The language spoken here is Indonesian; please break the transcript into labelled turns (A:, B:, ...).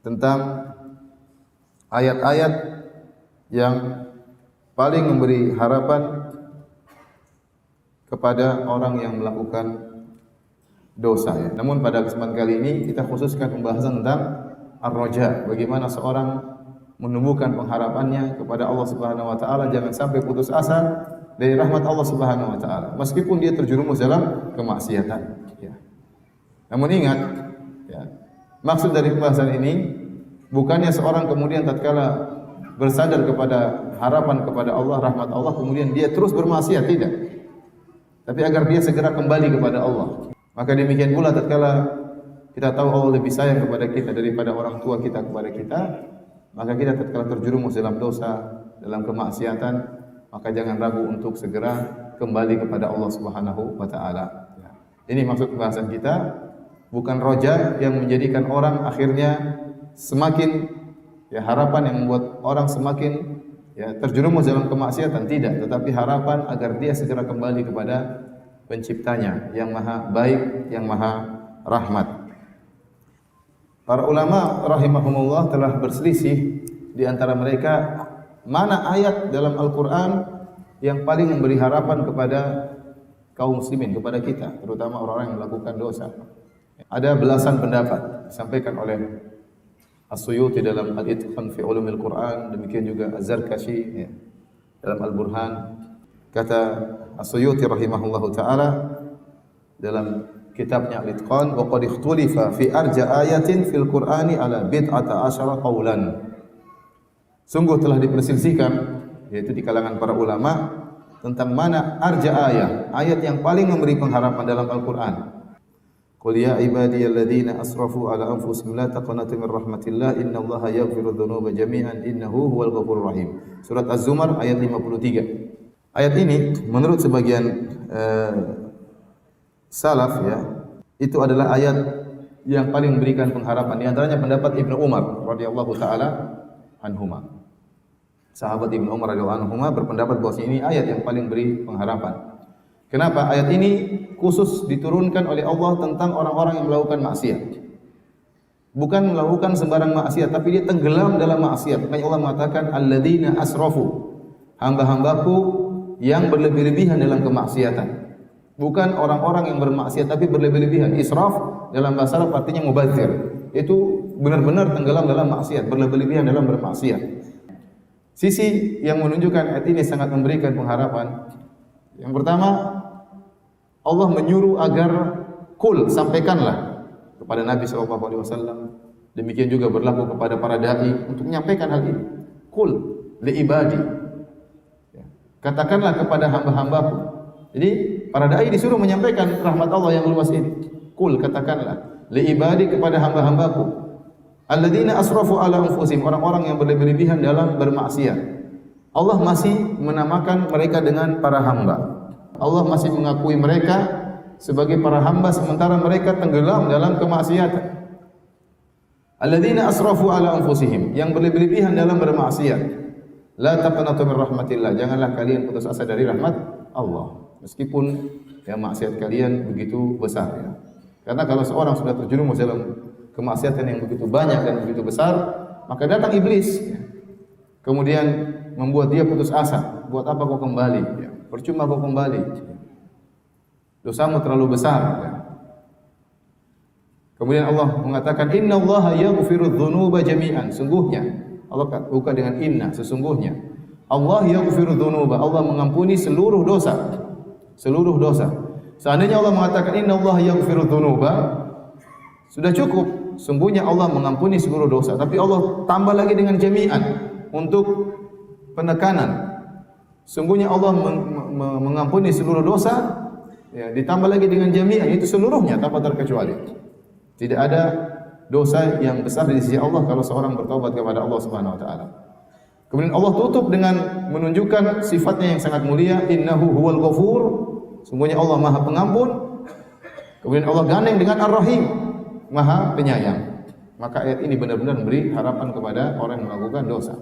A: tentang ayat-ayat yang paling memberi harapan kepada orang yang melakukan dosa ya. Namun pada kesempatan kali ini kita khususkan pembahasan tentang ar-raja, bagaimana seorang menumbuhkan pengharapannya kepada Allah Subhanahu wa taala, jangan sampai putus asa dari rahmat Allah Subhanahu wa taala meskipun dia terjerumus dalam kemaksiatan ya. Namun ingat ya, maksud dari pembahasan ini bukannya seorang kemudian tatkala bersandar kepada harapan kepada Allah, rahmat Allah, kemudian dia terus bermaksiat, tidak. Tapi agar dia segera kembali kepada Allah. Maka demikian pula tatkala kita tahu Allah lebih sayang kepada kita daripada orang tua kita kepada kita, maka kita tatkala terjerumus dalam dosa, dalam kemaksiatan, maka jangan ragu untuk segera kembali kepada Allah Subhanahu wa taala. Ini maksud pembahasan kita, bukan roja yang menjadikan orang akhirnya semakin ya, harapan yang membuat orang semakin ya, terjerumus dalam kemaksiatan, tidak, tetapi harapan agar dia segera kembali kepada penciptanya yang maha baik, yang maha rahmat. Para ulama rahimahumullah telah berselisih di antara mereka mana ayat dalam Al-Quran yang paling memberi harapan kepada kaum muslimin, kepada kita, terutama orang-orang yang melakukan dosa. Ada belasan pendapat disampaikan oleh As-Suyuti dalam Al-Itqan fi Ulumil Quran, demikian juga Az-Zarkashi ya, dalam Al-Burhan. Kata As-Suyuti rahimahullahu taala dalam kitabnya Al-Itqan, wa qad ikhtulifa fi arja ayatin fil Qur'ani ala bid'ata asyara qawlan. Sungguh telah diperselisihkan yaitu di kalangan para ulama tentang mana arja ayat yang paling memberi pengharapan dalam Al-Qur'an. Qul ya ibadiyalladzina asrafu ala anfusihim la taqnatu min rahmatillah innallaha yaghfiru dzunuba jami'an innahu huwal ghafurur rahim. Surat Az-Zumar ayat 53. Ayat ini menurut sebagian salaf ya, itu adalah ayat yang paling memberikan pengharapan. Di antaranya pendapat Ibnu Umar radhiyallahu taala anhuma. Sahabat Ibnu Umar radhiyallahu anhuma berpendapat bahwa ini ayat yang paling beri pengharapan. Kenapa? Ayat ini khusus diturunkan oleh Allah tentang orang-orang yang melakukan maksiat. Bukan melakukan sembarang maksiat, tapi dia tenggelam dalam maksiat. Makanya Allah mengatakan alladzina asrafu, hamba-hambaku yang berlebih-lebihan dalam kemaksiatan. Bukan orang-orang yang bermaksiat tapi berlebih-lebihan. Israf dalam bahasa Arab artinya mubadzir. Itu benar-benar tenggelam dalam maksiat, berlebih-lebihan dalam bermaksiat. Sisi yang menunjukkan ayat ini sangat memberikan pengharapan. Yang pertama, Allah menyuruh agar kul, sampaikanlah kepada Nabi SAW. Demikian juga berlaku kepada para dai untuk menyampaikan hal ini. Kul li ibadi, katakanlah kepada hamba-hambaku. Jadi para dai disuruh menyampaikan rahmat Allah yang luas ini. Kul, katakanlah li ibadi, kepada hamba-hambaku alladzina asrafu ala anfusihim, orang-orang yang berlebih-lebihan dalam bermaksiat. Allah masih menamakan mereka dengan para hamba. Allah masih mengakui mereka sebagai para hamba sementara mereka tenggelam dalam kemaksiatan. Alladzina asrafu ala anfusihim, yang berlebih-lebihan dalam bermaksiat. La taqnatu min rahmatillah, janganlah kalian putus asa dari rahmat Allah. Meskipun ya maksiat kalian begitu besar ya. Karena kalau seorang sudah terjerumus dalam kemaksiatan yang begitu banyak dan begitu besar, maka datang iblis ya. Kemudian membuat dia putus asa. Buat apa kau kembali ya? Percuma kau kembali. Dosamu terlalu besar ya. Kemudian Allah mengatakan innallaha yaghfiru dzunuba jami'an. Sungguhnya Allah buka dengan inna, sesungguhnya Allah yaghfiru dzunuba, Allah mengampuni seluruh dosa. Seluruh dosa. Seandainya Allah mengatakan innallaha yaghfiru dzunuba, sudah cukup. Sungguhnya Allah mengampuni seluruh dosa, tapi Allah tambah lagi dengan jami'an untuk penekanan. Sungguhnya Allah mengampuni seluruh dosa, ya, ditambah lagi dengan jami'an, itu seluruhnya tanpa terkecuali. Tidak ada dosa yang besar di sisi Allah kalau seorang bertobat kepada Allah Subhanahu wa taala. Kemudian Allah tutup dengan menunjukkan sifatnya yang sangat mulia, innahu huwal ghafur, sungguhnya Allah Maha Pengampun. Kemudian Allah gandeng dengan Ar-Rahim, Maha Penyayang. Maka ayat ini benar-benar memberi harapan kepada orang yang melakukan dosa.